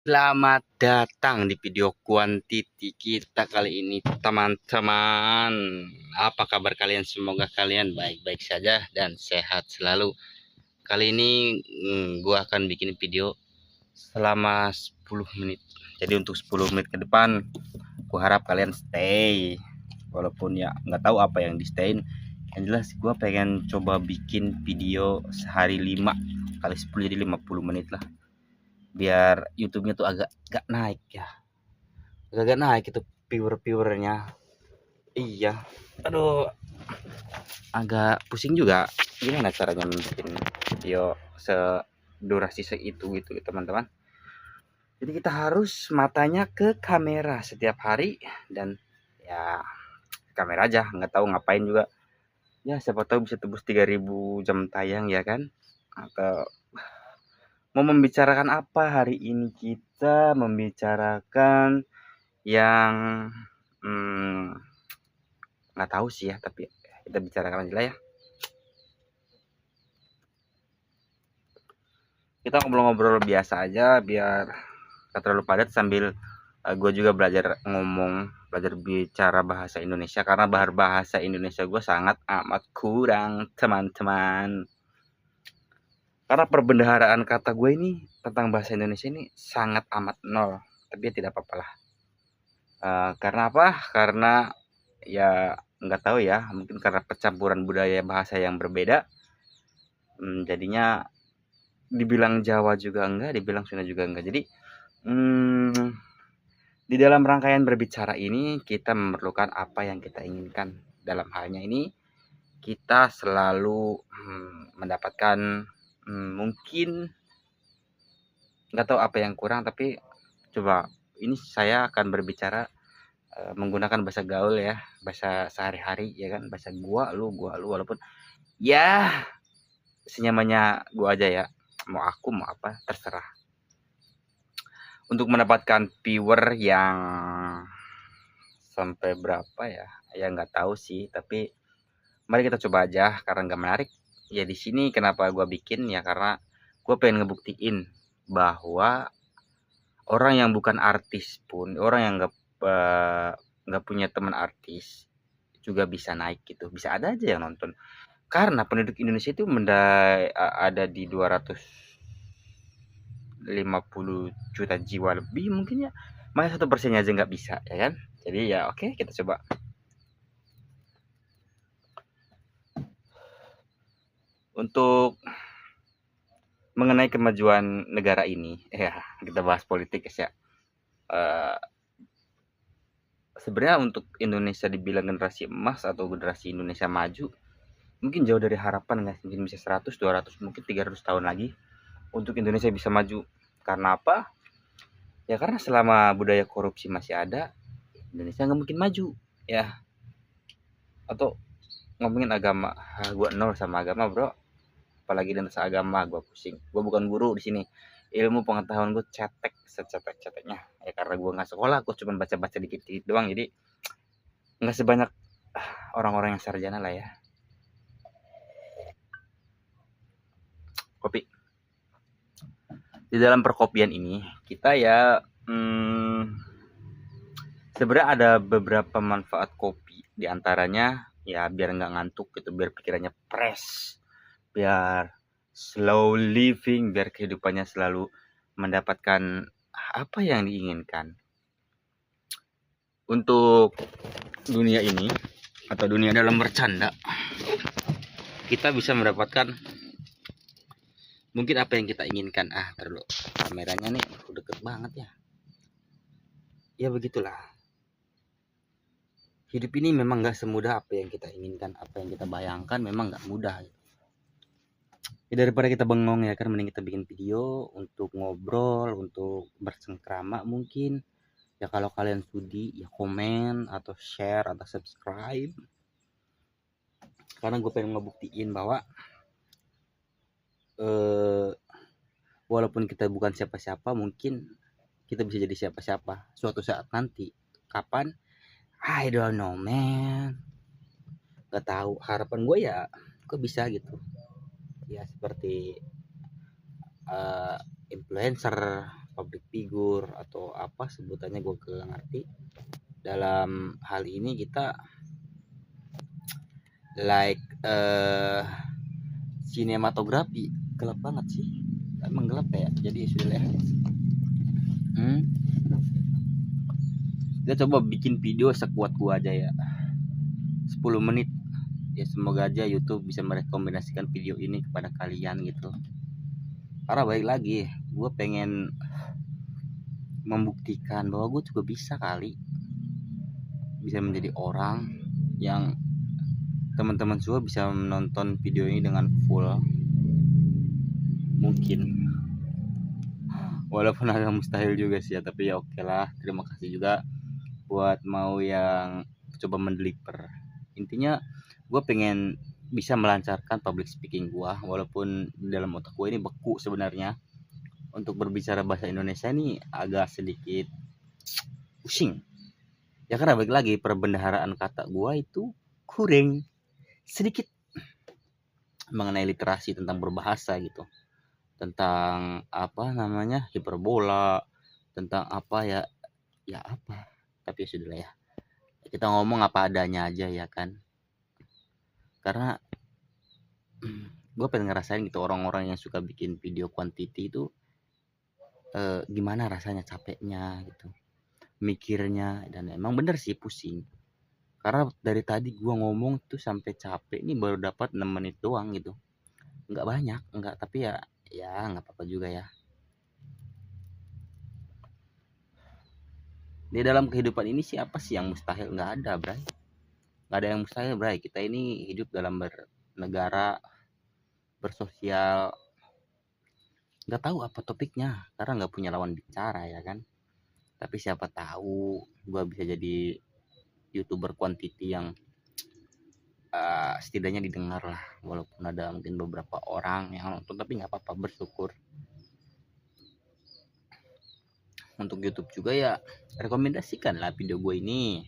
Selamat datang di video kuantiti kita kali ini, teman-teman. Apa kabar kalian? Semoga kalian baik-baik saja dan sehat selalu. Kali ini gua akan bikin video selama 10 menit. Jadi untuk 10 menit ke depan gua harap kalian stay. Walaupun ya nggak tahu apa yang di stayin. Yang jelas gua pengen coba bikin video sehari 5 kali 10 jadi 50 menit lah. Biar YouTube-nya tuh agak naik ya. Agak naik itu viewernya. Iya. Aduh, agak pusing juga. Gimana caranya bikin video sedurasi seitu gitu teman-teman. Jadi kita harus matanya ke kamera setiap hari dan ya kamera aja, nggak tahu ngapain juga. Ya siapa tahu bisa tembus 3000 jam tayang ya kan. Atau mau membicarakan apa hari ini? Kita membicarakan yang nggak tahu sih ya, tapi kita bicarakan aja lah ya. Kita ngobrol-ngobrol biasa aja biar gak terlalu padat, sambil gue juga belajar ngomong, belajar bicara bahasa Indonesia karena bahasa Indonesia gue sangat amat kurang teman-teman. Karena perbendaharaan kata gue ini tentang bahasa Indonesia ini sangat amat nol, tapi ya tidak apa-apa lah. Karena apa? Karena ya nggak tahu ya, mungkin karena percampuran budaya bahasa yang berbeda, jadinya dibilang Jawa juga enggak, dibilang Sunda juga enggak. Jadi di dalam rangkaian berbicara ini kita memerlukan apa yang kita inginkan. Dalam halnya ini kita selalu mendapatkan mungkin nggak tahu apa yang kurang, tapi coba ini saya akan berbicara menggunakan bahasa gaul ya, bahasa sehari-hari ya kan, bahasa gua lu walaupun ya senyamannya gua aja ya, mau aku mau apa terserah. Untuk mendapatkan viewer yang sampai berapa ya nggak tahu sih, tapi mari kita coba aja karena nggak menarik ya. Di sini kenapa gua bikin ya, karena gua pengen ngebuktiin bahwa orang yang bukan artis pun, orang yang nggak punya teman artis juga bisa naik gitu, bisa ada aja yang nonton. Karena penduduk Indonesia itu ada di 250 juta jiwa lebih mungkin ya, masa 1% aja nggak bisa ya kan. Jadi ya oke, kita coba. Untuk mengenai kemajuan negara ini ya, kita bahas politik ya. Sebenarnya untuk Indonesia dibilang generasi emas atau generasi Indonesia maju, mungkin jauh dari harapan nggak, mungkin bisa 100, 200, mungkin 300 tahun lagi untuk Indonesia bisa maju. Karena apa? Ya karena selama budaya korupsi masih ada, Indonesia nggak mungkin maju ya. Atau ngomongin agama, gue nol sama agama bro, apalagi dengan agama gue pusing. Gue bukan guru di sini, ilmu pengetahuan gue cetek secetek-ceteknya ya, karena gue nggak sekolah, gue cuma baca-baca dikit-dikit doang, jadi nggak sebanyak orang-orang yang sarjana lah ya. Kopi di dalam perkopian ini kita ya sebenarnya ada beberapa manfaat kopi, diantaranya ya biar nggak ngantuk gitu, biar pikirannya fresh, biar slow living, biar kehidupannya selalu mendapatkan apa yang diinginkan. Untuk dunia ini atau dunia dalam bercanda, kita bisa mendapatkan mungkin apa yang kita inginkan. Terlalu kameranya nih deket banget ya. Ya begitulah. Hidup ini memang nggak semudah apa yang kita inginkan, apa yang kita bayangkan memang nggak mudah. Ya, daripada kita bengong ya kan, mending kita bikin video untuk ngobrol, untuk bersengkrama mungkin. Ya kalau kalian sudi ya komen atau share atau subscribe. Karena gue pengen ngebuktiin bahwa walaupun kita bukan siapa-siapa, mungkin kita bisa jadi siapa-siapa suatu saat nanti. Kapan? I don't know man. Gak tahu. Harapan gue ya kok bisa gitu. Ya seperti influencer, public figure, atau apa sebutannya gue gak ngerti. Dalam hal ini kita like sinematografi gelap banget sih, emang gelap ya, jadi sudah lah. Kita coba bikin video sekuat gua aja ya, 10 menit ya, semoga aja YouTube bisa merekomendasikan video ini kepada kalian gitu. Karena balik lagi, gue pengen membuktikan bahwa gue juga bisa kali, bisa menjadi orang yang teman-teman semua bisa menonton video ini dengan full. Mungkin walaupun agak mustahil juga sih ya, tapi ya oke lah. Terima kasih juga buat mau yang coba mendeliver. Intinya gue pengen bisa melancarkan public speaking gue, walaupun dalam otak gue ini beku sebenarnya. Untuk berbicara bahasa Indonesia ini agak sedikit pusing ya, karena balik lagi perbendaharaan kata gue itu kurang sedikit mengenai literasi tentang berbahasa gitu, tentang apa namanya hiperbola, tentang apa ya apa, tapi ya sudah lah ya, kita ngomong apa adanya aja ya kan. Karena gue pengen ngerasain gitu orang-orang yang suka bikin video quantity itu gimana rasanya, capeknya gitu, mikirnya. Dan emang bener sih pusing, karena dari tadi gue ngomong tuh sampai capek, ini baru dapat 6 menit doang gitu, nggak banyak, nggak, tapi ya nggak apa-apa juga ya. Di dalam kehidupan ini siapa sih yang mustahil? Nggak ada, Bray. Nggak ada yang mustahil, Bray. Kita ini hidup dalam bernegara, bersosial. Nggak tahu apa topiknya karena nggak punya lawan bicara ya kan. Tapi siapa tahu gue bisa jadi YouTuber quantity yang setidaknya didengar lah, walaupun ada mungkin beberapa orang yang nonton, tapi nggak apa-apa, bersyukur. Untuk YouTube juga ya rekomendasikan lah video gue ini,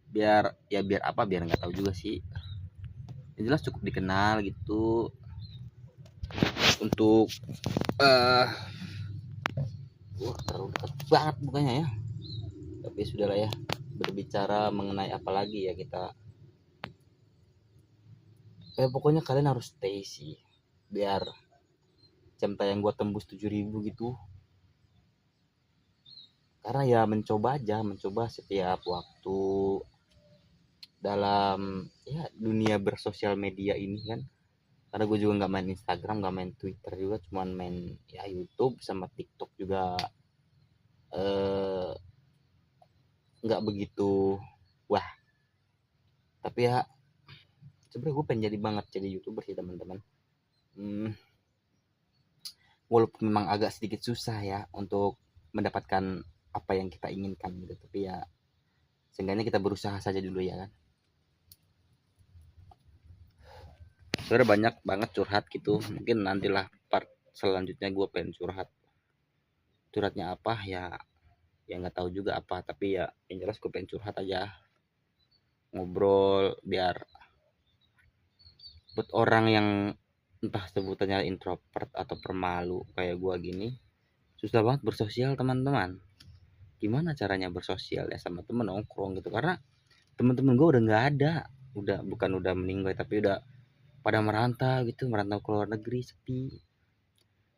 biar apa, biar nggak tahu juga sih, yang jelas cukup dikenal gitu. Untuk terlalu dekat banget bukannya ya, tapi sudahlah ya, berbicara mengenai apa lagi ya kita, pokoknya kalian harus stay sih, biar jam tayang gua tembus 7.000 gitu. Karena ya mencoba setiap waktu dalam ya dunia bersosial media ini kan. Karena gue juga nggak main Instagram, nggak main Twitter juga, cuman main ya YouTube sama TikTok juga nggak begitu wah. Tapi ya sebenarnya gue pengen jadi YouTuber sih teman-teman. Walaupun memang agak sedikit susah ya untuk mendapatkan apa yang kita inginkan gitu, tapi ya seenggaknya kita berusaha saja dulu ya kan. Sebenarnya banyak banget curhat gitu, mungkin nantilah part selanjutnya gue pengen curhatnya apa ya nggak tahu juga apa, tapi ya yang jelas gue pengen curhat aja, ngobrol, biar buat orang yang entah sebutannya introvert atau permalu kayak gue gini, susah banget bersosial teman-teman. Gimana caranya bersosial ya sama temen, nongkrong gitu, karena teman-teman gue udah nggak ada, udah meninggal, tapi udah pada merantau gitu, merantau ke luar negeri, sepi.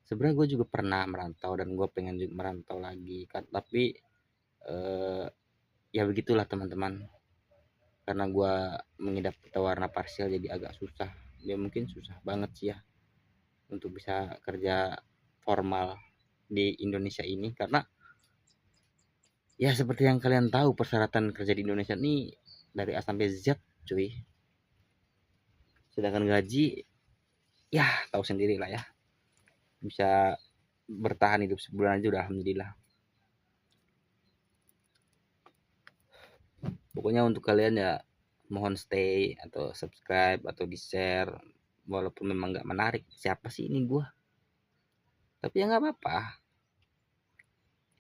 Sebenarnya gue juga pernah merantau dan gue pengen juga merantau lagi kan, tapi ya begitulah teman-teman, karena gue mengidap warna parsial jadi agak susah ya, mungkin susah banget sih ya untuk bisa kerja formal di Indonesia ini. Karena ya seperti yang kalian tahu, persyaratan kerja di Indonesia ini dari A sampai Z cuy, sedangkan gaji ya tahu sendiri lah ya, bisa bertahan hidup sebulan aja udah alhamdulillah. Pokoknya untuk kalian ya mohon stay atau subscribe atau di share, walaupun memang nggak menarik, siapa sih ini gue, tapi ya nggak apa-apa,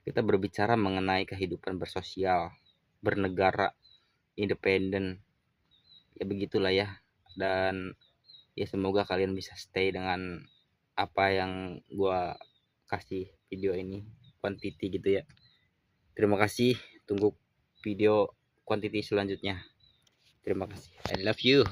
kita berbicara mengenai kehidupan bersosial, bernegara, independen, ya begitulah ya. Dan ya semoga kalian bisa stay dengan apa yang gua kasih video ini quantity gitu ya. Terima kasih, tunggu video quantity selanjutnya. Terima kasih, I love you.